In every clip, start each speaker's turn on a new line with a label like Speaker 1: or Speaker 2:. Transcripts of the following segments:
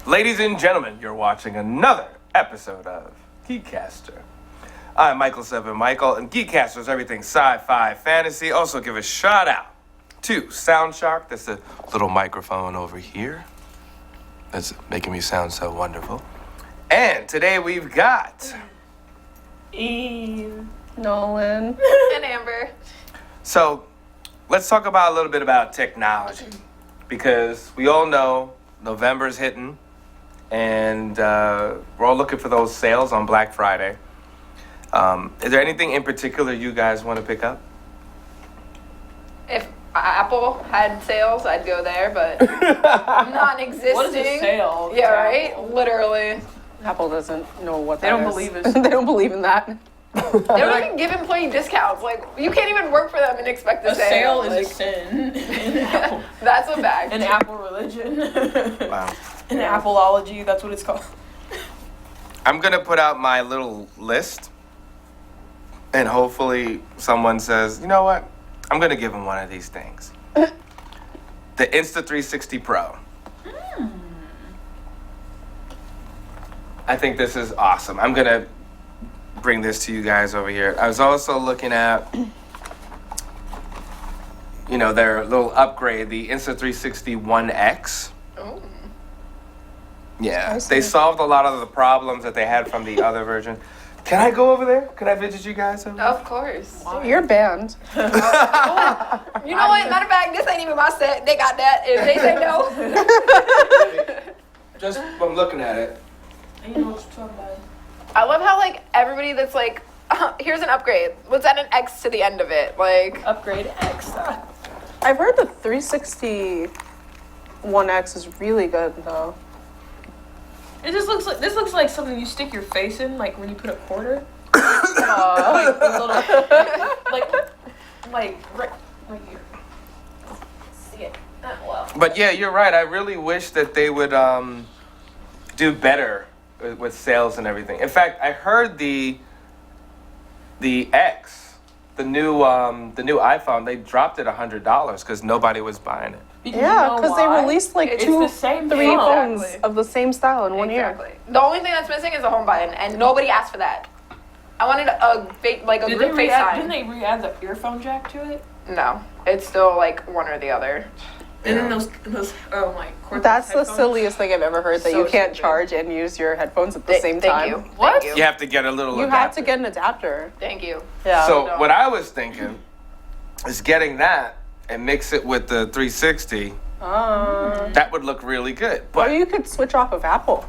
Speaker 1: Ladies and gentlemen, you're watching another episode of GEEKCASTER. I'm Michael Seven Michael, and GEEKCASTER is everything sci-fi, fantasy. Also, give a shout out to Soundshark. That's a little microphone over here. That's making me sound so wonderful. And today we've got
Speaker 2: Eve,
Speaker 3: Nolan,
Speaker 2: and Amber.
Speaker 1: So, let's talk about a little bit about technology, because we all know November's hitting, and we're all looking for those sales on Black Friday. Is there anything in particular you guys want to pick up?
Speaker 2: If Apple had sales, I'd go there, but non-existing.
Speaker 4: What is a sale?
Speaker 2: Yeah, right? Literally.
Speaker 3: Apple doesn't know what
Speaker 4: They
Speaker 3: that
Speaker 4: don't
Speaker 3: is.
Speaker 4: believe it.
Speaker 3: They don't believe in that.
Speaker 2: They don't even give employee discounts. Like, you can't even work for them and expect a
Speaker 4: A sale
Speaker 2: Like,
Speaker 4: is a sin in Apple.
Speaker 2: that's a fact.
Speaker 4: An Apple religion.
Speaker 1: Wow.
Speaker 4: An Appleology, that's what it's called.
Speaker 1: I'm going to put out my little list, and hopefully someone says, you know what? I'm going to give him one of these things. The Insta360 Pro. I think this is awesome. I'm going to bring this to you guys over here. I was also looking at, their little upgrade, the Insta360 One X.
Speaker 2: Oh.
Speaker 1: Yeah, they solved a lot of the problems that they had from the other version. Can I go over there? Can I visit you guys over there?
Speaker 2: Of course.
Speaker 3: You're banned.
Speaker 2: You know what? Matter of fact, this ain't even my set. They got that. If they say no.
Speaker 1: Just from looking at it.
Speaker 4: You know what you're talking about.
Speaker 2: I love how, like, everybody that's like, here's an upgrade. Let's add an X to the end of it. Like,
Speaker 4: Upgrade X.
Speaker 3: I've heard the 360 One X is really good though.
Speaker 4: It just looks like, this looks like something you stick your face in, like when you put a quarter. Like right here. See it? Well.
Speaker 1: But yeah, you're right. I really wish that they would do better with sales and everything. In fact, I heard the X, the new iPhone, they dropped it $100 because nobody was buying it.
Speaker 3: Yeah, because they released like
Speaker 2: It's
Speaker 3: two,
Speaker 4: the same
Speaker 3: three
Speaker 4: phone.
Speaker 3: phones of the same style in 1 year.
Speaker 2: exactly. The only thing that's missing is a home button, and nobody asked for that. I wanted a group
Speaker 4: Didn't
Speaker 2: FaceTime.
Speaker 4: they re-add the earphone jack to it?
Speaker 2: No, it's still like one or the other.
Speaker 4: And then those oh my. cordless
Speaker 3: That's the
Speaker 4: headphones.
Speaker 3: silliest thing I've ever heard, that
Speaker 2: So
Speaker 3: you can't
Speaker 2: stupid.
Speaker 3: charge and use your headphones at the same
Speaker 2: Thank
Speaker 3: time.
Speaker 2: you.
Speaker 4: What?
Speaker 2: Thank
Speaker 1: You have to get a little
Speaker 3: You have
Speaker 1: adapter.
Speaker 3: to get an adapter.
Speaker 2: Thank you.
Speaker 3: Yeah.
Speaker 1: So
Speaker 2: No.
Speaker 1: what I was thinking is getting that and mix it with the 360. That would look really good.
Speaker 3: Or
Speaker 1: But
Speaker 3: you could switch off of Apple.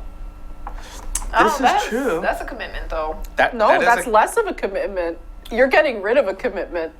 Speaker 1: This is true.
Speaker 2: That's a commitment, though.
Speaker 1: that,
Speaker 3: No,
Speaker 1: that is
Speaker 3: that's
Speaker 1: a-
Speaker 3: less of a commitment. You're getting rid of a commitment.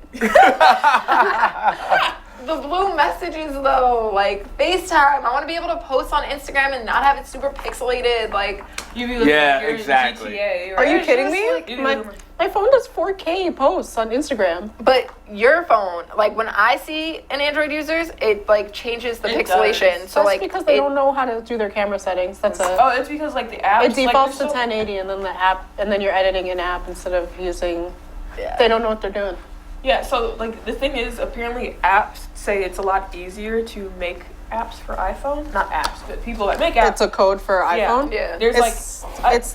Speaker 2: The blue messages, though, like FaceTime. I want to be able to post on Instagram and not have it super pixelated. Like,
Speaker 4: You be looking
Speaker 1: Yeah,
Speaker 4: like you're in
Speaker 1: exactly.
Speaker 4: GTA,
Speaker 3: Are you
Speaker 4: right?
Speaker 3: kidding
Speaker 2: just
Speaker 3: me?
Speaker 2: like-
Speaker 3: My phone does 4K posts on Instagram.
Speaker 2: but your phone, like when I see an Android users, it like changes the
Speaker 4: It
Speaker 2: pixelation.
Speaker 4: does.
Speaker 2: So
Speaker 3: That's
Speaker 2: like
Speaker 3: because they
Speaker 2: it-
Speaker 3: don't know how to do their camera settings. That's
Speaker 4: Oh, it's because like the apps.
Speaker 3: it defaults
Speaker 4: like,
Speaker 3: to 1080, and then the app, and then you're editing an app instead of using.
Speaker 2: Yeah.
Speaker 3: They don't know what they're doing.
Speaker 4: Yeah, so like the thing is, apparently apps say it's a lot easier to make apps for iPhone. Not apps, but people that make apps.
Speaker 3: It's a code for iPhone.
Speaker 2: Yeah.
Speaker 4: There's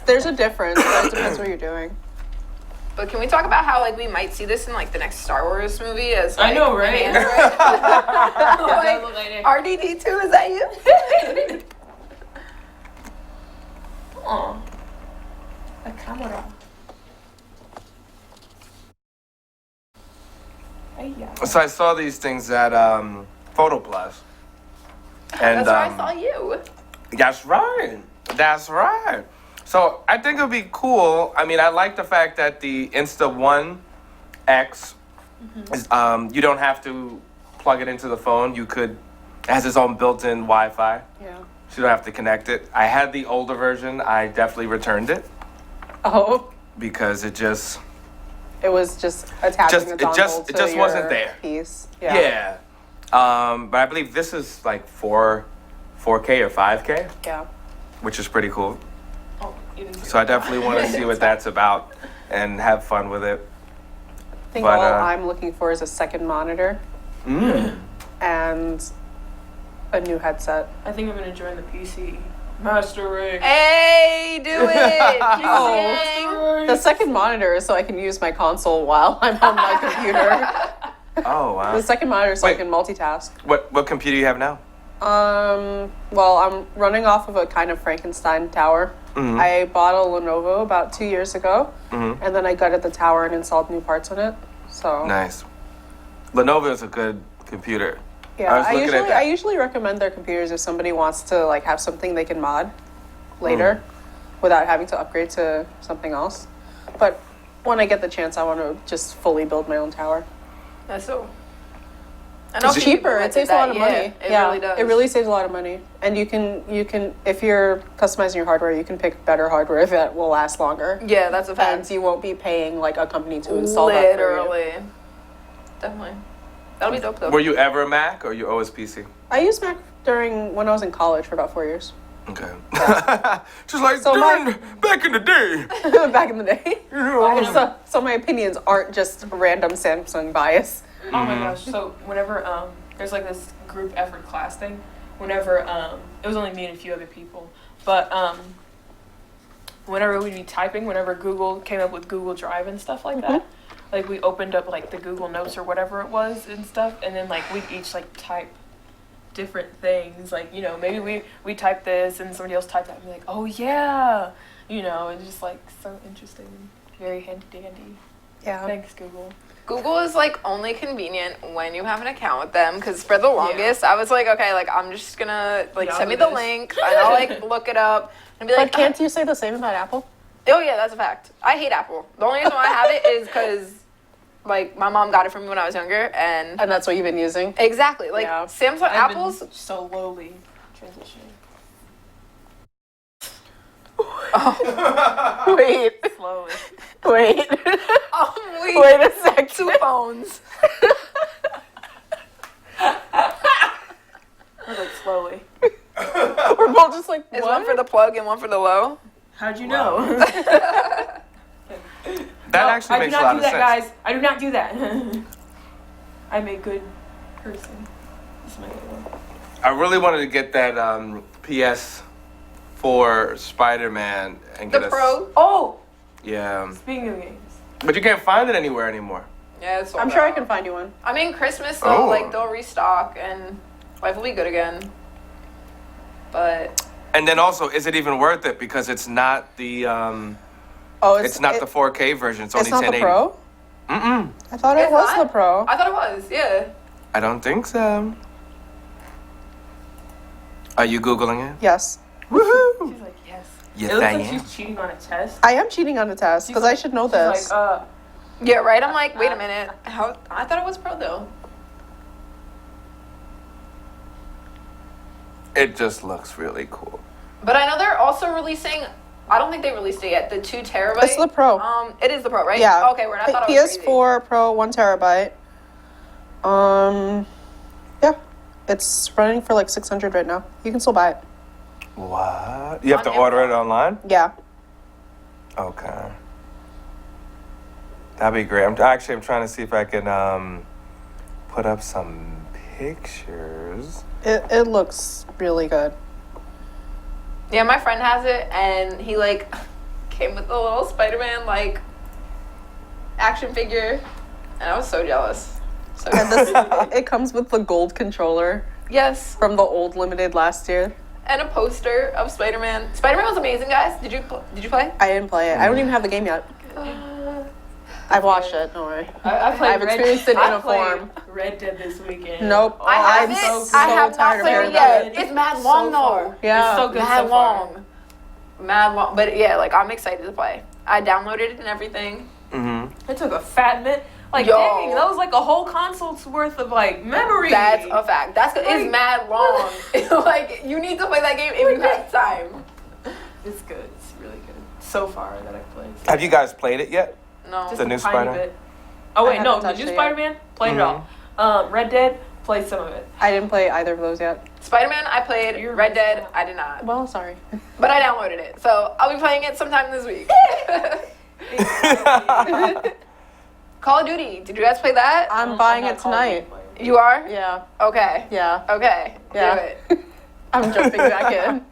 Speaker 3: There's a difference. But it depends what you're doing.
Speaker 2: But can we talk about how like we might see this in like the next Star Wars movie as like,
Speaker 4: I know, right?
Speaker 2: an Android? Like, RDD2, is that you?
Speaker 4: Aw. A camera. Yeah.
Speaker 1: So I saw these things at Photo Plus. And
Speaker 2: That's where I saw you.
Speaker 1: That's right. That's right. So I think it would be cool. I mean, I like the fact that the Insta One X is, you don't have to plug it into the phone. It has its own built-in Wi-Fi.
Speaker 3: Yeah.
Speaker 1: So you don't have to connect it. I had the older version. I definitely returned it
Speaker 3: Oh.
Speaker 1: because it just,
Speaker 3: It was just attaching
Speaker 1: Just-
Speaker 3: a
Speaker 1: it
Speaker 3: dongle
Speaker 1: just-
Speaker 3: to
Speaker 1: it just wasn't
Speaker 3: your
Speaker 1: there.
Speaker 3: piece.
Speaker 1: yeah. But I believe this is like 4K or 5K,
Speaker 3: Yeah.
Speaker 1: which is pretty cool.
Speaker 4: Oh, you didn't see
Speaker 1: So I definitely want to see what that's about and have fun with it.
Speaker 3: I think
Speaker 1: But,
Speaker 3: all I'm looking for is a second monitor and a new headset.
Speaker 4: I think I'm gonna join the PC Master Race.
Speaker 2: Hey, do it!
Speaker 3: Oh. The second monitor is so I can use my console while I'm on my computer.
Speaker 1: Oh wow.
Speaker 3: The second monitor is so I
Speaker 1: Wait.
Speaker 3: can multitask.
Speaker 1: What computer you have now?
Speaker 3: Well, I'm running off of a kind of Frankenstein tower.
Speaker 1: Mm-hmm.
Speaker 3: I bought a Lenovo about 2 years ago,
Speaker 1: Mm-hmm.
Speaker 3: and then I gutted the tower and installed new parts in it. So
Speaker 1: Nice. Lenovo is a good computer.
Speaker 3: yeah,
Speaker 1: I was looking at that.
Speaker 3: I usually recommend their computers if somebody wants to like have something they can mod later without having to upgrade to something else. But when I get the chance, I want to just fully build my own tower.
Speaker 2: That's so.
Speaker 3: It's cheaper. It saves a lot of money.
Speaker 2: It really does.
Speaker 3: It really saves a lot of money. And you can if you're customizing your hardware, you can pick better hardware that will last longer.
Speaker 2: Yeah, that's a
Speaker 3: And
Speaker 2: fact.
Speaker 3: you won't be paying like a company to install that for you.
Speaker 2: Literally. Definitely. That'll be dope though.
Speaker 1: Were you ever a Mac or you always PC?
Speaker 3: I used Mac when I was in college for about 4 years.
Speaker 1: Okay. Just like
Speaker 3: So
Speaker 1: back in the day.
Speaker 3: Back in the day. So my opinions aren't just random Samsung bias.
Speaker 4: Oh my gosh! So whenever there's like this group effort class thing, whenever it was only me and a few other people, but whenever we'd be typing, whenever Google came up with Google Drive and stuff like that, like we opened up like the Google Notes or whatever it was and stuff, and then like we'd each like type different things, like maybe we type this and somebody else typed that and be like, oh yeah, it's just like so interesting, very handy dandy.
Speaker 3: Yeah.
Speaker 4: Thanks Google.
Speaker 2: Google is like only convenient when you have an account with them, because for the longest I was like, okay, like I'm just gonna like send me the link and I'll like look it up and be like,
Speaker 3: But can't you say the same about Apple?
Speaker 2: oh yeah, that's a fact. I hate Apple. The only reason why I have it is because like my mom got it for me when I was younger, and
Speaker 3: And that's what you've been using?
Speaker 2: exactly like
Speaker 3: Yeah.
Speaker 2: Samsung,
Speaker 4: I've
Speaker 2: Apple's.
Speaker 4: been slowly transitioning.
Speaker 3: Wait.
Speaker 4: Slowly.
Speaker 3: Wait.
Speaker 2: Wait
Speaker 3: a sec.
Speaker 2: 2 phones.
Speaker 4: Or like slowly.
Speaker 3: We're both just like,
Speaker 2: Is
Speaker 3: what?
Speaker 2: one for the plug and one for the low?
Speaker 4: How'd you know?
Speaker 1: That actually makes a lot of sense.
Speaker 4: Guys. I do not do that. I'm a good person. This is my good one.
Speaker 1: I really wanted to get that PS4 Spider-Man and
Speaker 2: The
Speaker 1: get
Speaker 2: Pro?
Speaker 4: Oh!
Speaker 1: Yeah.
Speaker 4: Speaking of games.
Speaker 1: But you can't find it anywhere anymore.
Speaker 2: Yeah, it's sold
Speaker 3: I'm sure I
Speaker 2: out.
Speaker 3: can find you one.
Speaker 2: I mean, Christmas though,
Speaker 1: Oh.
Speaker 2: like they'll restock and life will be good again. But
Speaker 1: And then also, is it even worth it? Because it's not the it's not the 4K version. It's only
Speaker 3: It's not the
Speaker 1: 1080.
Speaker 3: Pro?
Speaker 1: Mm-mm.
Speaker 3: I thought it
Speaker 2: It's
Speaker 3: was
Speaker 2: not?
Speaker 3: the Pro.
Speaker 2: I thought it was, yeah.
Speaker 1: I don't think so. Are you Googling it?
Speaker 3: Yes.
Speaker 1: Woohoo!
Speaker 4: She's like, yes.
Speaker 1: Yes,
Speaker 4: It looks
Speaker 1: I
Speaker 4: like
Speaker 1: am.
Speaker 4: she's cheating on a test.
Speaker 3: I am cheating on the test because I should know this.
Speaker 4: She's like,
Speaker 2: Yeah, right? I'm like, wait a minute. How? I thought it was Pro though.
Speaker 1: It just looks really cool.
Speaker 2: But I know they're also releasing, I don't think they released it yet, the 2 terabyte.
Speaker 3: It's the Pro.
Speaker 2: It is the Pro, right?
Speaker 3: Yeah.
Speaker 2: Okay, word. I thought it was
Speaker 3: PS4 Pro 1 terabyte. Yeah. It's running for like $600 right now. You can still buy it.
Speaker 1: What? You have to
Speaker 2: On
Speaker 1: order it online?
Speaker 3: Yeah.
Speaker 1: Okay. That'd be great. I'm trying to see if I can put up some pictures.
Speaker 3: It looks really good.
Speaker 2: Yeah, my friend has it, and he like came with a little Spider-Man like action figure, and I was so jealous. So
Speaker 3: And this, it comes with the gold controller
Speaker 2: yes,
Speaker 3: from the old limited last year.
Speaker 2: and a poster of Spider-Man. Spider-Man was amazing, guys. Did you play?
Speaker 3: I didn't play it. I don't even have the game yet. I've watched it. Don't worry.
Speaker 4: I played
Speaker 3: I've experienced it in a form.
Speaker 4: Red Dead this weekend.
Speaker 3: Nope.
Speaker 2: I have
Speaker 3: I'm
Speaker 2: it.
Speaker 3: so
Speaker 2: I have not
Speaker 3: tired of
Speaker 2: played
Speaker 3: hearing
Speaker 2: it
Speaker 3: about
Speaker 2: yet.
Speaker 3: it.
Speaker 2: It's mad long though.
Speaker 3: Yeah.
Speaker 4: It's so good
Speaker 2: Mad
Speaker 4: so far.
Speaker 2: long. Mad long. But yeah, like I'm excited to play. I downloaded it and everything.
Speaker 1: Mm-hmm.
Speaker 4: It took a fat minute. Like,
Speaker 2: Yo.
Speaker 4: dang, that was like a whole console's worth of like memory.
Speaker 2: That's a fact. That's
Speaker 4: Like,
Speaker 2: it's mad long. Like you need to play that game if you have time.
Speaker 4: It's good. It's really good. So far that I've played.
Speaker 1: Have you guys played it yet?
Speaker 2: No.
Speaker 4: Just
Speaker 1: The
Speaker 4: a
Speaker 1: new
Speaker 4: tiny
Speaker 1: Spider?
Speaker 4: bit. Oh wait,
Speaker 3: I
Speaker 4: no,
Speaker 3: haven't
Speaker 4: the
Speaker 3: touched
Speaker 4: new
Speaker 3: it yet.
Speaker 4: Spider-Man, played it all. Red Dead, played some of it.
Speaker 3: I didn't play either of those yet.
Speaker 2: Spider-Man, I played.
Speaker 4: You're
Speaker 2: Red
Speaker 4: missing
Speaker 2: Dead,
Speaker 4: out.
Speaker 2: I did not.
Speaker 3: Well, sorry.
Speaker 2: But I downloaded it, so I'll be playing it sometime this week. Call of Duty, did you guys play that?
Speaker 3: I'm buying
Speaker 4: not
Speaker 3: it
Speaker 4: Call of Duty
Speaker 3: tonight.
Speaker 4: player.
Speaker 2: You are?
Speaker 3: Yeah.
Speaker 2: Okay.
Speaker 3: Yeah.
Speaker 2: Okay.
Speaker 3: Yeah.
Speaker 2: Do it.
Speaker 3: I'm jumping back in.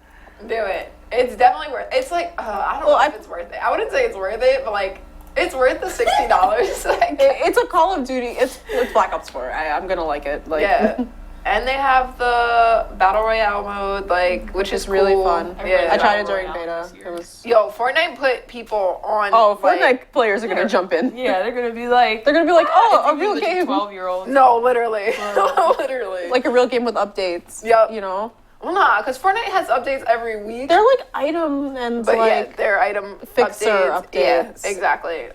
Speaker 2: Do it. It's definitely worth. It's like I don't know if it's worth it. I wouldn't say it's worth it, but like it's worth the $60. Like,
Speaker 3: It's a Call of Duty. It's Black Ops 4. I'm gonna like it. Like,
Speaker 2: yeah. And they have the Battle Royale mode, like, which is
Speaker 3: really
Speaker 2: cool.
Speaker 3: fun.
Speaker 2: Yeah.
Speaker 3: I tried it
Speaker 4: Battle
Speaker 3: during
Speaker 4: Royale
Speaker 3: beta.
Speaker 4: this
Speaker 3: It
Speaker 4: year.
Speaker 3: was.
Speaker 2: Yo, Fortnite put people on.
Speaker 3: Oh,
Speaker 2: like-
Speaker 3: Fortnite players are gonna jump in.
Speaker 4: Yeah, they're gonna be like.
Speaker 3: They're gonna be like, oh, a real game.
Speaker 4: 12-year-olds.
Speaker 2: No, literally. Literally.
Speaker 3: Like a real game with updates.
Speaker 2: Yep.
Speaker 3: You know?
Speaker 2: Well, nah, because Fortnite has updates every week.
Speaker 3: They're like item and
Speaker 2: But yeah,
Speaker 3: like.
Speaker 2: their item
Speaker 3: fixer updates.
Speaker 2: Yeah, exactly.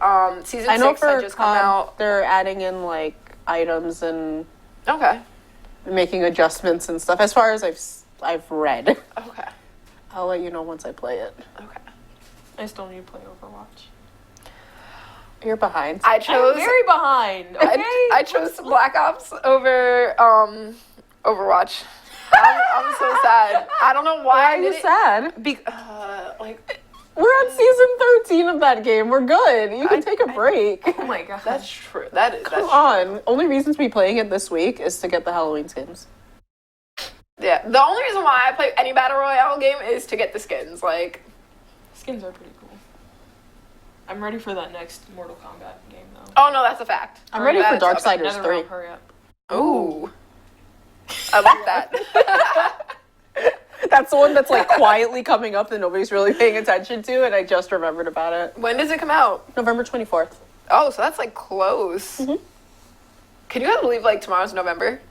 Speaker 2: Season
Speaker 3: I know
Speaker 2: 6
Speaker 3: for
Speaker 2: had just come out.
Speaker 3: they're adding in like items and
Speaker 2: Okay.
Speaker 3: making adjustments and stuff. As far as I've read.
Speaker 2: Okay.
Speaker 3: I'll let you know once I play it.
Speaker 2: Okay.
Speaker 4: I still need to play Overwatch.
Speaker 3: You're behind.
Speaker 2: I chose.
Speaker 4: I'm very behind. Okay.
Speaker 2: I chose Black Ops over Overwatch. I'm so sad. I don't know why.
Speaker 3: Why
Speaker 2: I
Speaker 3: are you
Speaker 2: didn't-
Speaker 3: sad?
Speaker 2: Like
Speaker 3: We're on season 13 of that game. We're good. You can take a break.
Speaker 4: Oh my god.
Speaker 2: that's true. That's
Speaker 3: Come on. Only reason to be playing it this week is to get the Halloween skins.
Speaker 2: Yeah. The only reason why I play any battle royale game is to get the skins. Like,
Speaker 4: Skins are pretty cool. I'm ready for that next Mortal Kombat game though.
Speaker 2: oh no, that's a fact.
Speaker 3: I'm ready
Speaker 2: That
Speaker 3: for
Speaker 2: is a-
Speaker 3: Darksiders
Speaker 4: Another
Speaker 3: 3.
Speaker 4: round, hurry up.
Speaker 2: Ooh. I like that.
Speaker 3: That's the one that's like quietly coming up that nobody's really paying attention to, and I just remembered about it.
Speaker 2: When does it come out?
Speaker 3: November 24th.
Speaker 2: Oh, so that's like close.
Speaker 3: Mhm.
Speaker 2: Can you guys believe like tomorrow's November?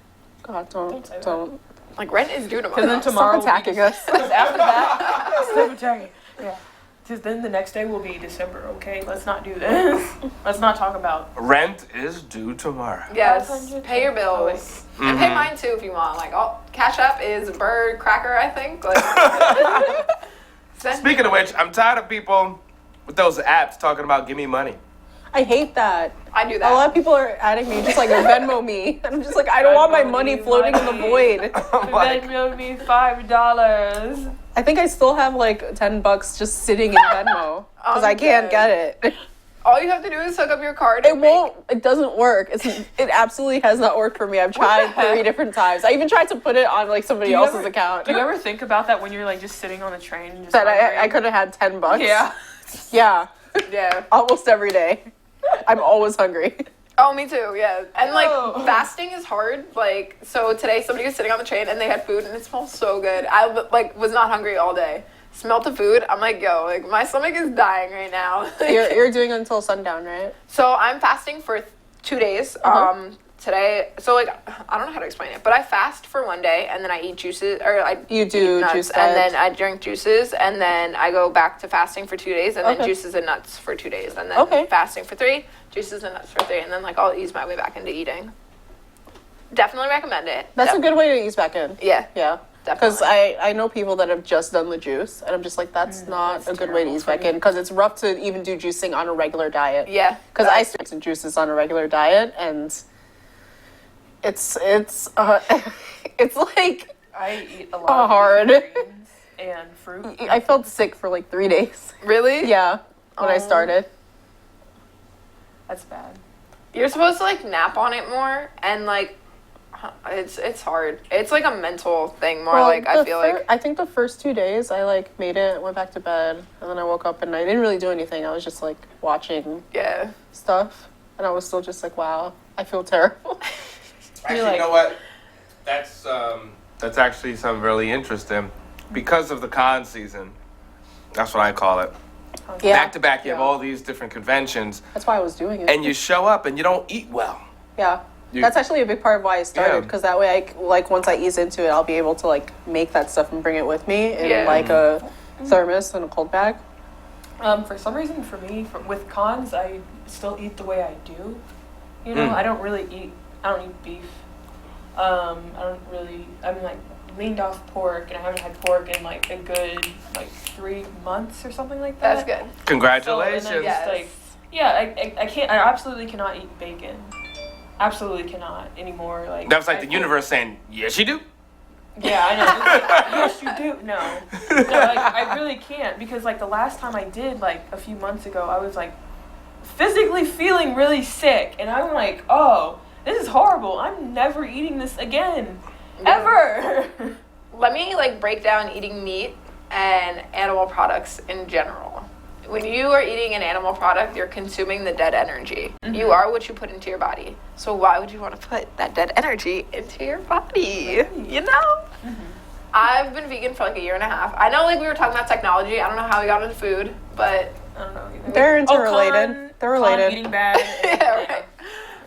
Speaker 3: God,
Speaker 4: Don't say
Speaker 3: don't.
Speaker 4: that.
Speaker 2: Like rent is due
Speaker 4: Because
Speaker 2: tomorrow.
Speaker 4: then tomorrow
Speaker 3: Stop attacking us.
Speaker 4: Because after that, stop attacking. Yeah. Because then the next day will be December. Okay, let's not do this. Let's not talk about.
Speaker 1: Rent is due tomorrow.
Speaker 2: Yes,
Speaker 4: 500.
Speaker 2: pay your bills. And pay mine too if you want. Like, Cash App is Bird Cracker, I think. Like, send-
Speaker 1: Speaking of which, I'm tired of people with those apps talking about give me money.
Speaker 3: I hate that.
Speaker 2: I do
Speaker 3: A
Speaker 2: that.
Speaker 3: lot of people are adding me, just like Venmo me. And I'm just like, I don't want my
Speaker 4: Venmo
Speaker 3: money
Speaker 4: me
Speaker 3: floating in the
Speaker 4: money.
Speaker 3: void.
Speaker 1: I'm like,
Speaker 4: Then you'll need $5.
Speaker 3: I think I still have like $10 just sitting in Venmo because I can't get it.
Speaker 2: All you have to do is hook up your card.
Speaker 3: It
Speaker 2: and make-
Speaker 3: won't. It doesn't work. It absolutely has not worked for me. I've tried 3 different times. I even tried to put it on like somebody else's account.
Speaker 4: Do you ever think about that when you're like just sitting on the train and just
Speaker 3: That
Speaker 4: hungry?
Speaker 3: I could have had $10.
Speaker 4: Yeah.
Speaker 3: Yeah.
Speaker 2: Yeah.
Speaker 3: Almost every day. I'm always hungry.
Speaker 2: Oh, me too. Yeah. And like
Speaker 4: Oh.
Speaker 2: fasting is hard. Like, so today somebody was sitting on the train and they had food and it smelled so good. I like was not hungry all day. Smelled the food. I'm like, yo, like my stomach is dying right now.
Speaker 3: You're doing until sundown, right?
Speaker 2: So I'm fasting for 2 days. Today, so like I don't know how to explain it, but I fast for 1 day and then I eat juices, or I
Speaker 3: You do
Speaker 2: eat nuts,
Speaker 3: juice
Speaker 2: and
Speaker 3: diet.
Speaker 2: then I drink juices, and then I go back to fasting for 2 days, and then
Speaker 3: Okay.
Speaker 2: juices and nuts for 2 days, and then
Speaker 3: Okay.
Speaker 2: fasting for 3, juices and nuts for 3, and then like I'll ease my way back into eating. Definitely recommend it.
Speaker 3: That's a good way to ease back in.
Speaker 2: Yeah,
Speaker 3: Yeah. Because
Speaker 2: definitely.
Speaker 3: I know people that have just done the juice, and I'm just like, that's not
Speaker 4: that's
Speaker 3: a good way to
Speaker 4: terrible
Speaker 3: ease
Speaker 4: for
Speaker 3: back
Speaker 4: you.
Speaker 3: in, because it's rough to even do juicing on a regular diet.
Speaker 2: Yeah,
Speaker 3: Because I started some juices on a regular diet, and it's it's like
Speaker 4: I eat a lot
Speaker 3: hard.
Speaker 4: of greens and fruit.
Speaker 3: I felt sick for like 3 days.
Speaker 2: really.
Speaker 3: Yeah, when I
Speaker 2: Oh.
Speaker 3: started.
Speaker 4: That's bad.
Speaker 2: You're supposed to like nap on it more, and like it's hard. It's like a mental thing more. Like I feel like
Speaker 3: I think the first 2 days I like made it, went back to bed, and then I woke up and I didn't really do anything. I was just like watching
Speaker 2: yeah.
Speaker 3: stuff, and I was still just like, wow, I feel terrible.
Speaker 1: actually,
Speaker 4: like-
Speaker 1: you know what? That's actually something really interesting. Because of the con season, that's what I call it.
Speaker 3: Yeah,
Speaker 1: Back to back, you have all these different conventions,
Speaker 3: that's why I was doing it.
Speaker 1: and you show up and you don't eat well.
Speaker 3: Yeah.
Speaker 1: You-
Speaker 3: That's actually a big part of why I started,
Speaker 1: Yeah.
Speaker 3: because that way like once I ease into it, I'll be able to like make that stuff and bring it with me in
Speaker 2: Yeah.
Speaker 3: like a thermos and a cold bag.
Speaker 4: For some reason, for me, with cons, I still eat the way I do. You know,
Speaker 1: Mm.
Speaker 4: I don't eat beef. I'm like weaned off pork, and I haven't had pork in like a good like 3 months or something like that.
Speaker 2: That's good.
Speaker 1: Congratulations.
Speaker 4: So, and then just, like, yeah, I can't. I absolutely cannot eat bacon. Absolutely cannot anymore. Like
Speaker 1: That was like
Speaker 4: I
Speaker 1: the
Speaker 4: feel-
Speaker 1: universe saying, yes, you do.
Speaker 4: Yeah, I know. It's like, yes, you do. No, like I really can't, because like the last time I did, like a few months ago, I was like physically feeling really sick, and I'm like, oh, this is horrible. I'm never eating this again, ever.
Speaker 2: Let me like break down eating meat and animal products in general. When you are eating an animal product, you're consuming the dead energy. You are what you put into your body. So why would you want to put that dead energy into your body? You know? I've been vegan for like a year and a half. I know, like, we were talking about technology. I don't know how we got into food, but
Speaker 4: I don't know either.
Speaker 3: They're interrelated. They're related.
Speaker 4: Eating bad.
Speaker 2: yeah,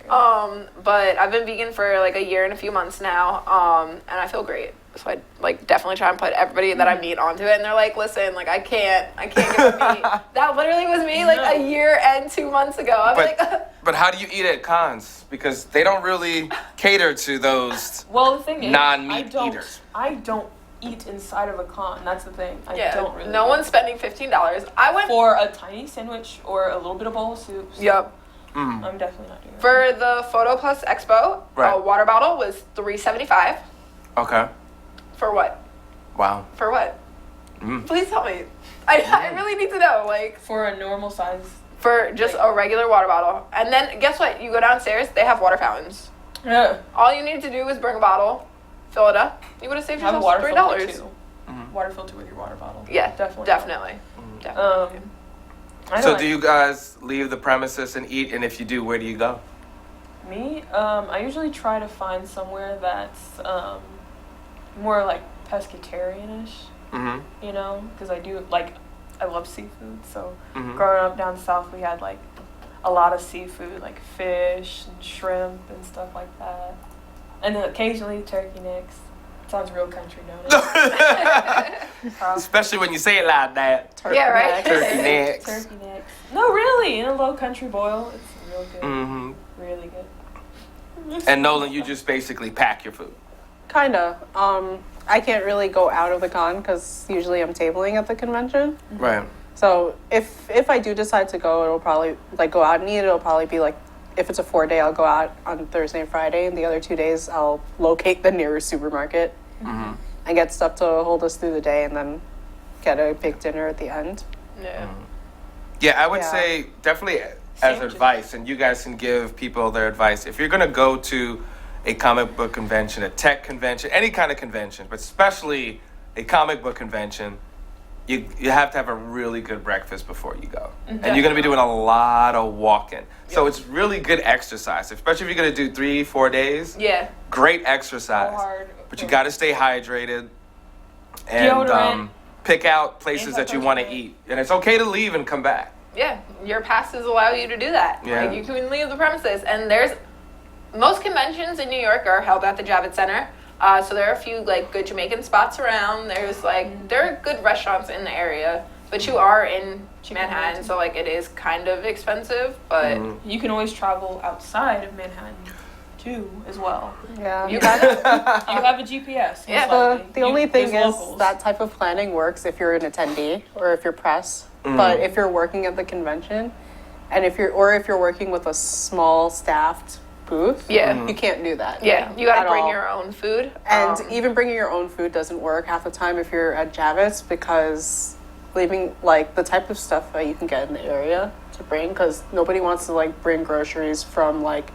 Speaker 2: right. But I've been vegan for like a year and a few months now, and I feel great. So I like definitely try and put everybody that I meet onto it, and they're like, "Listen, like I can't give up meat." That literally was me like a year and 2 months ago. I'm like,
Speaker 1: but how do you eat at cons? Because they don't really cater to those
Speaker 4: Well, the thing is,
Speaker 1: non-meat eaters.
Speaker 4: I don't eat inside of a con. That's the thing. I don't really.
Speaker 2: No one's spending $15. I went
Speaker 4: for a tiny sandwich or a little bit of bowl of soup. So
Speaker 2: Yep.
Speaker 4: I'm definitely not doing that.
Speaker 2: For the Photo Plus Expo,
Speaker 1: Right.
Speaker 2: a water bottle was $3.75.
Speaker 1: Okay.
Speaker 2: For what?
Speaker 1: Wow.
Speaker 2: For what? Please tell me. I really need to know. Like,
Speaker 4: For a normal size.
Speaker 2: for just a regular water bottle. And then guess what? You go downstairs, they have water fountains.
Speaker 4: Yeah.
Speaker 2: All you need to do is bring a bottle, fill it up. You would have saved
Speaker 4: Have a
Speaker 2: yourself
Speaker 4: water filter
Speaker 2: $3.
Speaker 4: too. Water filter with your water bottle.
Speaker 2: Yeah,
Speaker 4: Definitely.
Speaker 2: definitely.
Speaker 4: I
Speaker 1: So
Speaker 4: don't
Speaker 1: do you guys leave the premises and eat? And if you do, where do you go?
Speaker 4: Me, I usually try to find somewhere that's more like pescatarian-ish,
Speaker 1: Mm-hmm.
Speaker 4: you know, because I love seafood. So
Speaker 1: Mhm.
Speaker 4: growing up down south, we had like a lot of seafood, like fish and shrimp and stuff like that, and then occasionally turkey necks. Sounds real country, don't it?
Speaker 1: Especially when you say it like that.
Speaker 3: Turkey
Speaker 2: Yeah, right.
Speaker 3: necks.
Speaker 1: Turkey necks.
Speaker 4: Turkey necks. No, really, in a low country boil, it's real good.
Speaker 1: Mm-hmm.
Speaker 4: Really good.
Speaker 1: And Nolan, you just basically pack your food.
Speaker 3: Kinda. I can't really go out of the con because usually I'm tabling at the convention.
Speaker 1: Right.
Speaker 3: So if I do decide to go, it'll probably like go out and eat. It'll probably be like, if it's a 4-day, I'll go out on Thursday and Friday, and the other 2 days I'll locate the nearest supermarket and get stuff to hold us through the day, and then get a big dinner at the end.
Speaker 2: Yeah.
Speaker 1: Yeah, I would
Speaker 3: Yeah.
Speaker 1: say definitely as
Speaker 4: Sandwiches.
Speaker 1: advice, and you guys can give people their advice. If you're going to go to a comic book convention, a tech convention, any kind of convention, but especially a comic book convention, you have to have a really good breakfast before you go. And you're going to be doing a lot of walking. So it's really good exercise, especially if you're going to do 3-4 days.
Speaker 2: Yeah.
Speaker 1: Great exercise.
Speaker 4: Hard.
Speaker 1: But you got to stay hydrated and
Speaker 4: Deodorant.
Speaker 1: pick out places that you want to eat. And it's okay to leave and come back.
Speaker 2: Yeah. Your passes allow you to do that.
Speaker 1: Yeah.
Speaker 2: Like, you can leave the premises. And most conventions in New York are held at the Javits Center. So there are a few like good Jamaican spots around. There's like there are good restaurants in the area, but you are in Manhattan, so like it is kind of expensive. But
Speaker 4: You can always travel outside of Manhattan, too, as well.
Speaker 3: Yeah.
Speaker 2: you gotta
Speaker 4: You have a GPS.
Speaker 2: Yeah.
Speaker 3: The only thing
Speaker 4: there's
Speaker 3: is
Speaker 4: locals.
Speaker 3: that type of planning works if you're an attendee or if you're press. But if you're working at the convention, and if you're working with a small staffed booth,
Speaker 2: Yeah.
Speaker 3: you can't do that.
Speaker 2: yeah, you gotta
Speaker 3: at
Speaker 2: bring
Speaker 3: all.
Speaker 2: your own food.
Speaker 3: And even bringing your own food doesn't work half the time if you're at Javits, because leaving like the type of stuff that you can get in the area to bring, because nobody wants to like bring groceries from like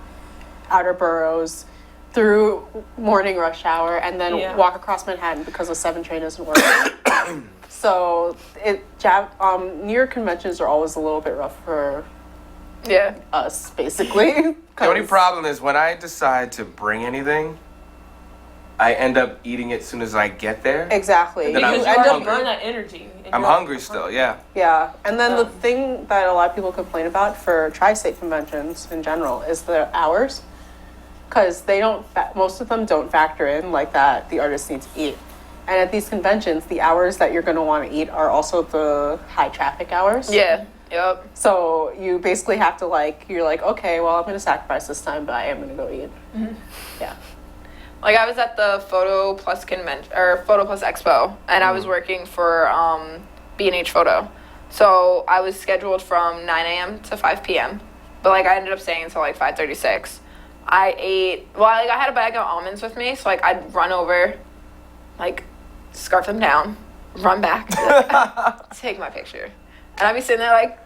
Speaker 3: outer boroughs through morning rush hour and then
Speaker 4: Yeah.
Speaker 3: walk across Manhattan because the 7 train isn't working. So New York conventions are always a little bit rough for
Speaker 2: Yeah.
Speaker 3: us, basically.
Speaker 1: The only problem is when I decide to bring anything, I end up eating it as soon as I get there.
Speaker 3: Exactly.
Speaker 1: Then I'm
Speaker 4: Because
Speaker 3: You
Speaker 4: you
Speaker 3: end
Speaker 4: already
Speaker 3: up
Speaker 4: burn that energy. and
Speaker 1: I'm
Speaker 4: you're like,
Speaker 1: hungry still, yeah.
Speaker 3: Yeah, and then the thing that a lot of people complain about for tri-state conventions in general is the hours, because they don't. Most of them don't factor in like that the artists need to eat, and at these conventions, the hours that you're going to want to eat are also the high traffic hours.
Speaker 2: Yeah. Yep.
Speaker 3: So you basically have to you're like, okay, well, I'm going to sacrifice this time, but I am going to go eat. Yeah.
Speaker 2: Like I was at the Photo Plus convention or Photo Plus Expo, and I was working for B&H Photo. So I was scheduled from 9 a.m. to 5 p.m. But like I ended up staying until like 5:36. I ate I had a bag of almonds with me, so like I'd run over, like scarf them down, run back, take my picture, and I'd be sitting there like,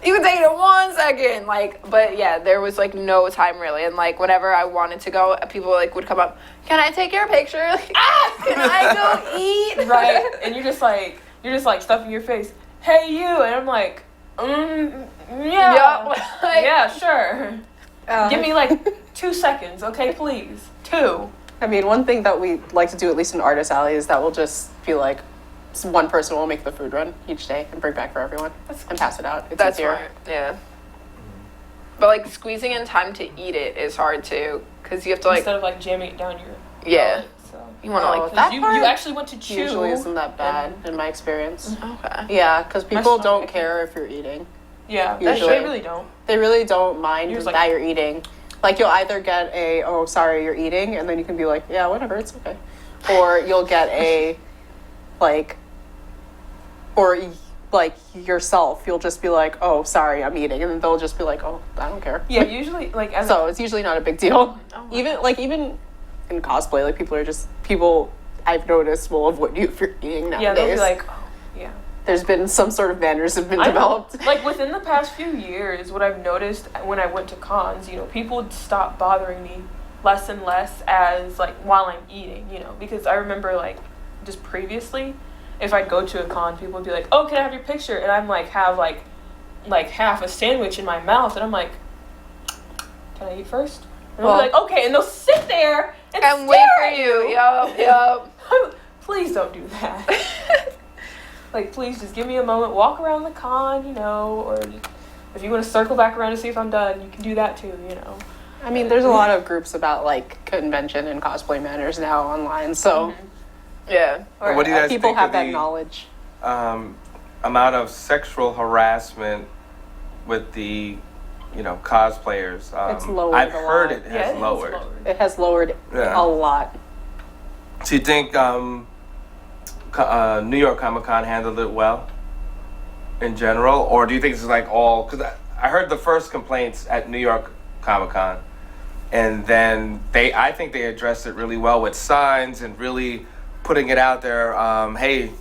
Speaker 2: You can take it in 1 second. Like, but yeah, there was like no time really. And like whenever I wanted to go, people like would come up, can I take your picture? Like, can I go eat?
Speaker 4: Right. And you're just like stuffing your face. Hey you, and I'm like, yeah.
Speaker 2: Yep. Like,
Speaker 4: Yeah, sure. Give me like 2 seconds, okay, please. 2.
Speaker 3: I mean, one thing that we like to do, at least in Artist Alley, is that we'll just be like, one person will make the food run each day and bring back for everyone and pass it out. It's
Speaker 2: That's
Speaker 3: easier.
Speaker 2: smart. Yeah. But like squeezing in time to eat it is hard too, because you have to like.
Speaker 4: Instead of like jamming it down your
Speaker 2: Yeah.
Speaker 4: gullet, so.
Speaker 2: You want to
Speaker 3: Oh,
Speaker 2: like.
Speaker 3: that
Speaker 4: you
Speaker 3: part
Speaker 4: actually want to chew.
Speaker 3: Usually isn't that bad in my experience.
Speaker 2: Okay.
Speaker 3: Yeah, because people
Speaker 4: stomach
Speaker 3: don't
Speaker 4: ache.
Speaker 3: care if you're eating.
Speaker 4: Yeah,
Speaker 3: Usually.
Speaker 4: they really don't.
Speaker 3: They really don't mind
Speaker 4: You're just
Speaker 3: that
Speaker 4: like-
Speaker 3: you're eating. Like, you'll either get a, oh, sorry, you're eating, and then you can be like, yeah, whatever, it's okay. Or you'll get a, like, or, like, yourself, you'll just be like, oh, sorry, I'm eating. And then they'll just be like, oh, I don't care.
Speaker 4: Yeah, usually like as
Speaker 3: So it's usually not a big deal.
Speaker 2: Oh,
Speaker 3: Even in cosplay, like, people I've noticed will avoid you if you're eating nowadays.
Speaker 4: yeah, they'll be like, oh, yeah.
Speaker 3: There's been some sort of manners have been
Speaker 4: I know.
Speaker 3: developed.
Speaker 4: Like within the past few years, what I've noticed when I went to cons, people would stop bothering me less and less as like while I'm eating, because I remember like just previously, if I'd go to a con, people would be like, "Oh, can I have your picture?" And I'm like have like half a sandwich in my mouth, and I'm like, "Can I eat first?" And they'll be like, "Okay," and they'll sit there and
Speaker 2: wait
Speaker 4: stare
Speaker 2: for
Speaker 4: at
Speaker 2: you. Yup.
Speaker 4: Please don't do that. Like, please just give me a moment, walk around the con, or if you want to circle back around to see if I'm done, you can do that too,
Speaker 3: I mean, there's a lot of groups about like convention and cosplay manners now online, so
Speaker 2: Yeah.
Speaker 3: or,
Speaker 1: What do you guys
Speaker 3: people
Speaker 1: think
Speaker 3: have
Speaker 1: of
Speaker 3: that
Speaker 1: the-
Speaker 3: knowledge.
Speaker 1: Amount of sexual harassment with the, cosplayers.
Speaker 3: It's lowered
Speaker 1: I've
Speaker 3: a
Speaker 1: heard
Speaker 3: lot.
Speaker 1: it has lowered.
Speaker 3: It has lowered
Speaker 1: Yeah.
Speaker 3: a lot.
Speaker 1: Do you think New York Comic Con handled it well in general, or do you think this is like all? Because I heard the first complaints at New York Comic Con, and then I think they addressed it really well with signs and really putting it out there. Hey,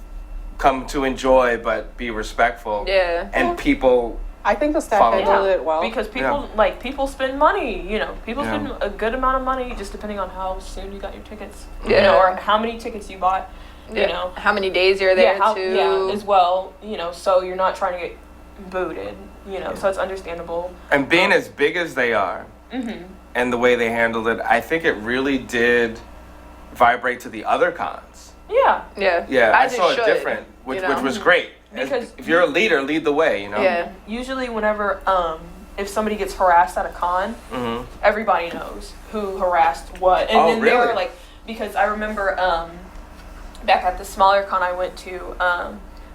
Speaker 1: come to enjoy, but be respectful.
Speaker 2: Yeah.
Speaker 1: And people.
Speaker 3: I think the staff
Speaker 1: Follow
Speaker 3: handled
Speaker 1: up.
Speaker 3: it well.
Speaker 4: Because people people spend money, people spend a good amount of money just depending on how soon you got your tickets,
Speaker 2: Yeah.
Speaker 4: or how many tickets you bought,
Speaker 2: How many days you're there
Speaker 4: as well, so you're not trying to get booted, so it's understandable.
Speaker 1: And being as big as they are, and the way they handled it, I think it really did vibrate to the other cons.
Speaker 4: Yeah.
Speaker 2: Yeah.
Speaker 1: Yeah, I
Speaker 2: As it
Speaker 1: saw it
Speaker 2: should,
Speaker 1: different, which
Speaker 2: you know?
Speaker 1: was great.
Speaker 4: Because
Speaker 1: if you're a leader, lead the way.
Speaker 2: Yeah.
Speaker 4: Usually whenever if somebody gets harassed at a con,
Speaker 1: Mm-hmm.
Speaker 4: everybody knows who harassed what, and
Speaker 1: Oh,
Speaker 4: then
Speaker 1: really?
Speaker 4: they're like, because I remember back at the smaller con I went to,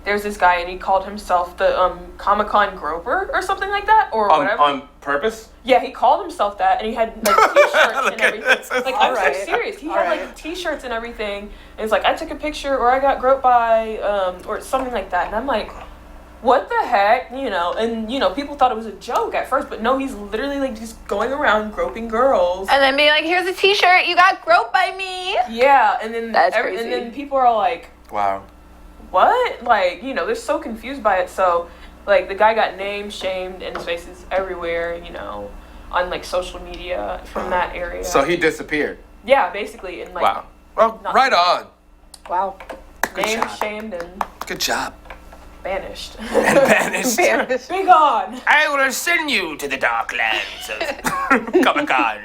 Speaker 4: there's this guy and he called himself the Comic-Con Groper or something like that, or whatever.
Speaker 1: On purpose?
Speaker 4: Yeah, he called himself that, and he had like t-shirts and everything.
Speaker 1: That's
Speaker 4: Like, I'm
Speaker 3: alright.
Speaker 4: so serious. He had
Speaker 3: Alright.
Speaker 4: like t-shirts and everything. And it's like, I took a picture, or I got groped by, or something like that. And I'm like, what the heck, And people thought it was a joke at first, but no, he's literally like just going around groping girls.
Speaker 2: And then being like, here's a T-shirt. You got groped by me.
Speaker 4: Yeah, and then
Speaker 2: That's
Speaker 4: and
Speaker 2: crazy.
Speaker 4: then people are like,
Speaker 1: Wow.
Speaker 4: what? Like, they're so confused by it. So, like, the guy got name shamed and his face is everywhere, on like social media from that area.
Speaker 1: So he disappeared.
Speaker 4: Yeah, basically, and like
Speaker 1: Wow. Well,
Speaker 4: not-
Speaker 1: right on.
Speaker 3: Wow.
Speaker 1: Good
Speaker 4: name
Speaker 1: job.
Speaker 4: shamed and
Speaker 1: Good job.
Speaker 4: banished.
Speaker 1: And banished.
Speaker 3: Banished.
Speaker 4: Be gone.
Speaker 1: I will send you to the dark lands of Comic-Con.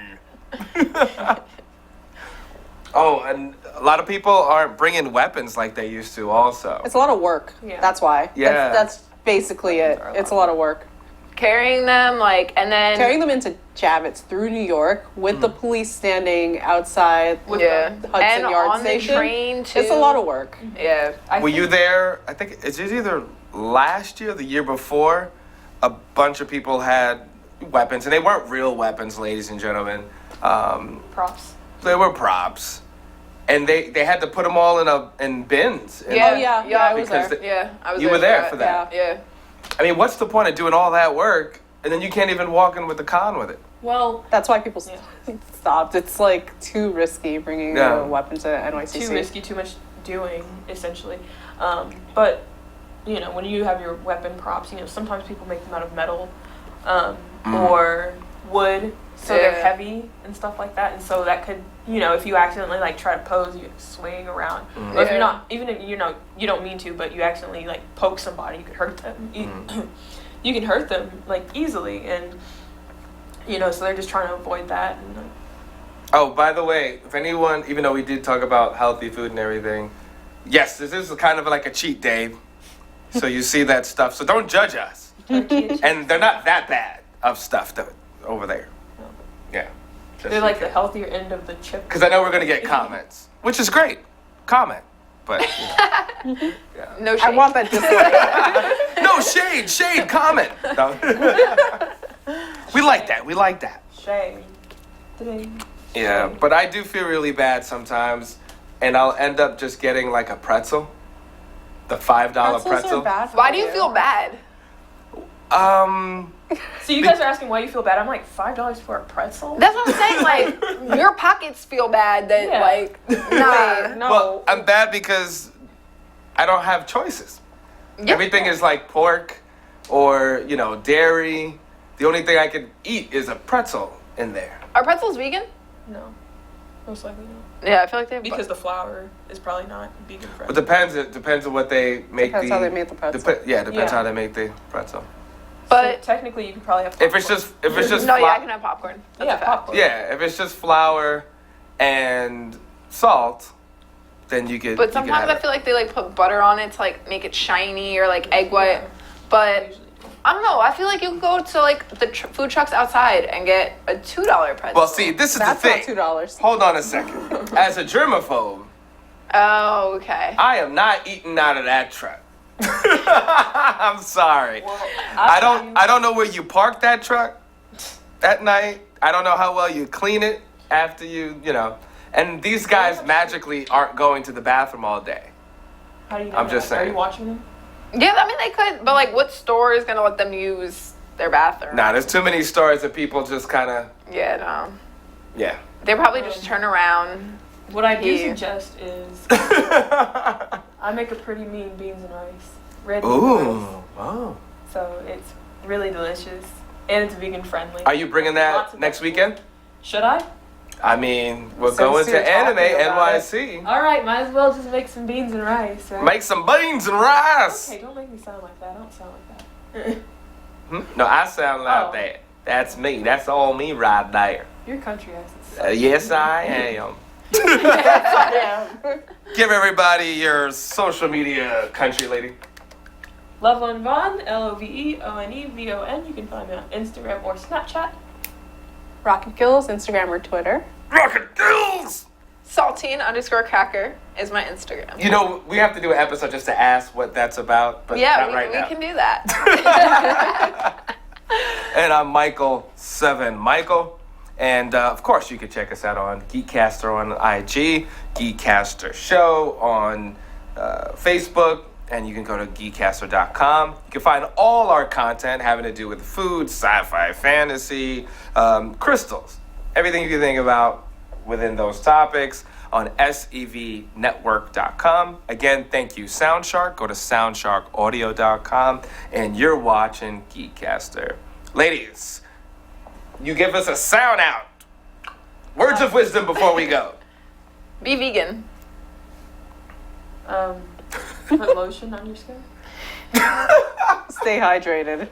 Speaker 1: Oh, and a lot of people aren't bringing weapons like they used to also.
Speaker 3: It's a lot of work.
Speaker 4: Yeah.
Speaker 3: That's why.
Speaker 1: Yeah.
Speaker 3: That's basically it.
Speaker 2: are a
Speaker 3: It's a lot of work.
Speaker 2: Carrying them, and then.
Speaker 3: Carrying them into Javits through New York with the police standing outside with
Speaker 2: Yeah.
Speaker 3: the Hudson
Speaker 2: And
Speaker 3: Yard
Speaker 2: on
Speaker 3: Station.
Speaker 2: the train, too.
Speaker 3: It's a lot of work.
Speaker 2: Yeah.
Speaker 1: Were you there? I think it's either last year or the year before. A bunch of people had weapons, and they weren't real weapons, ladies and gentlemen.
Speaker 4: Props.
Speaker 1: They were props, and they had to put them all in bins. And
Speaker 2: Yeah.
Speaker 3: Oh, yeah, I was
Speaker 1: because
Speaker 3: there.
Speaker 2: Yeah. I was
Speaker 1: You were there for that.
Speaker 2: Yeah.
Speaker 1: I mean, what's the point of doing all that work and then you can't even walk in with the con with it?
Speaker 4: Well,
Speaker 3: That's why people
Speaker 4: Yeah.
Speaker 3: stopped. It's like too risky bringing
Speaker 1: Yeah.
Speaker 3: a weapon to NYCC.
Speaker 4: too risky, too much doing, essentially. But you know, when you have your weapon props, you know, sometimes people make them out of metal, or wood, so they're
Speaker 2: Yeah.
Speaker 4: heavy and stuff like that, and so that could, you know, if you accidentally like try to pose, you're swaying around, or if
Speaker 2: Yeah.
Speaker 4: you're not, even if you know you don't mean to, but you accidentally like poke somebody, you could hurt them. You can hurt them like easily, and you know, so they're just trying to avoid that. And
Speaker 1: Oh, by the way, if anyone, even though we did talk about healthy food and everything, yes, this is kind of like a cheat day. So you see that stuff. So don't judge us. And they're not that bad of stuff over there. Yeah.
Speaker 4: they're like the healthier end of the chip.
Speaker 1: Because I know we're going to get comments, which is great. Comment. But, you know, yeah.
Speaker 2: No shade.
Speaker 3: I want that dislike.
Speaker 1: No, shade, comment. No. We like that. We like that.
Speaker 4: Shame.
Speaker 1: Yeah, but I do feel really bad sometimes, and I'll end up just getting like a pretzel, the $5
Speaker 3: Pretzels
Speaker 1: pretzel.
Speaker 3: are bad for
Speaker 2: Why do you feel bad?
Speaker 4: So you guys are asking why you feel bad. I'm like, $5 for a pretzel?
Speaker 2: That's what I'm saying. Like, your pockets feel bad that,
Speaker 4: Yeah.
Speaker 2: like, nah.
Speaker 3: No.
Speaker 1: Well, I'm bad because I don't have choices.
Speaker 2: Yeah.
Speaker 1: Everything is like pork or, you know, dairy. The only thing I can eat is a pretzel in there.
Speaker 2: Are pretzels vegan?
Speaker 4: No. Most likely not.
Speaker 2: Yeah, I feel like they
Speaker 4: Because the flour is probably not vegan
Speaker 1: But
Speaker 4: friendly.
Speaker 1: it depends on what they make.
Speaker 3: Depends how they make the pretzel.
Speaker 1: Depends
Speaker 4: Yeah.
Speaker 1: how they make the pretzel.
Speaker 2: But
Speaker 4: So technically you could probably have
Speaker 1: If it's
Speaker 4: popcorn.
Speaker 1: just
Speaker 2: no, yeah, I
Speaker 1: fla-
Speaker 2: can have popcorn. That's
Speaker 4: Yeah,
Speaker 2: a fact.
Speaker 4: popcorn.
Speaker 1: yeah, if it's just flour and salt, then you could.
Speaker 2: But
Speaker 1: you could
Speaker 2: sometimes
Speaker 1: have
Speaker 2: I
Speaker 1: it.
Speaker 2: feel like they like put butter on it to like make it shiny or like egg white.
Speaker 4: Yeah.
Speaker 2: But
Speaker 4: Usually.
Speaker 2: I don't know. I feel like you can go to like the food trucks outside and get a $2 pretzel.
Speaker 1: Well, see, this is
Speaker 3: That's
Speaker 1: the
Speaker 3: not
Speaker 1: thing.
Speaker 3: $2.
Speaker 1: Hold on a second. As a germaphobe,
Speaker 2: Oh, okay.
Speaker 1: I am not eating out of that truck. I'm sorry.
Speaker 4: Well,
Speaker 1: I don't know where you park that truck at night. I don't know how well you clean it after you know. And these guys magically aren't going to the bathroom all day.
Speaker 4: How do you know
Speaker 1: I'm
Speaker 4: that?
Speaker 1: just
Speaker 4: Are
Speaker 1: saying.
Speaker 4: you watching them?
Speaker 2: Yeah, I mean they could, but like, what store is gonna let them use their bathroom?
Speaker 1: Nah, there's too many stories that people just kind of,
Speaker 2: Yeah, no.
Speaker 1: yeah.
Speaker 2: They probably just turn around.
Speaker 4: What I do
Speaker 2: Yeah.
Speaker 4: suggest is I make a pretty mean beans and rice. Red beans and rice.
Speaker 1: Ooh, oh.
Speaker 4: So it's really delicious. And it's vegan friendly.
Speaker 1: Are you bringing
Speaker 4: Lots
Speaker 1: that
Speaker 4: of
Speaker 1: next
Speaker 4: vegetables.
Speaker 1: weekend?
Speaker 4: Should I?
Speaker 1: I mean, we're
Speaker 3: Since
Speaker 1: going
Speaker 3: you're
Speaker 1: to Anime
Speaker 3: talking about
Speaker 1: NYC.
Speaker 4: Alright, might as well just make some beans and rice, right?
Speaker 1: Make some beans and rice.
Speaker 4: Hey, don't make me sound like that. I don't sound like that.
Speaker 1: No, I sound like
Speaker 4: Oh.
Speaker 1: that. That's me. That's all me right there.
Speaker 4: Your country accent.
Speaker 1: Yes, I am.
Speaker 3: Yeah.
Speaker 1: Give everybody your social media, country lady.
Speaker 4: Loveone Von, LOVEONEVON. You can find me on Instagram or Snapchat.
Speaker 3: Rocket Gills, Instagram or Twitter.
Speaker 1: Rocket Gills!
Speaker 2: Saltine_cracker is my Instagram.
Speaker 1: You know, we have to do an episode just to ask what that's about, but
Speaker 2: Yeah,
Speaker 1: not right
Speaker 2: we
Speaker 1: now.
Speaker 2: can do that.
Speaker 1: And I'm Michael7 Michael. And of course, you can check us out on GEEKCASTER on IG, GEEKCASTER Show on Facebook, and you can go to geekcaster.com. You can find all our content having to do with food, sci-fi, fantasy, crystals, everything you can think about within those topics on sevnetwork.com. Again, thank you, Soundshark. Go to soundsharkaudio.com, and you're watching GEEKCASTER. Ladies, you give us a sound out. Words of wisdom before we go.
Speaker 2: Be vegan.
Speaker 4: Put lotion on your skin.
Speaker 3: Stay hydrated.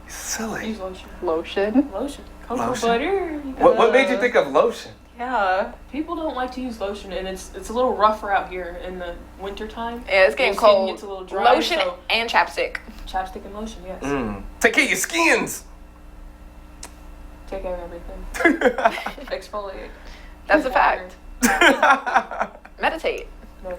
Speaker 1: Silly.
Speaker 4: Use lotion.
Speaker 3: Lotion.
Speaker 4: Lotion. Cocoa
Speaker 1: Lotion?
Speaker 4: butter.
Speaker 1: What made you think of lotion?
Speaker 3: Yeah.
Speaker 4: People don't like to use lotion, and it's a little rougher out here in the winter time.
Speaker 2: Yeah, it's getting
Speaker 4: Your skin
Speaker 2: cold.
Speaker 4: gets a little dry,
Speaker 2: Lotion
Speaker 4: so
Speaker 2: and chapstick.
Speaker 4: chapstick and lotion, yes.
Speaker 1: Take care of your skins.
Speaker 4: Take care of everything. Exfoliate.
Speaker 2: That's a
Speaker 4: Water.
Speaker 2: fact. Meditate.
Speaker 4: No.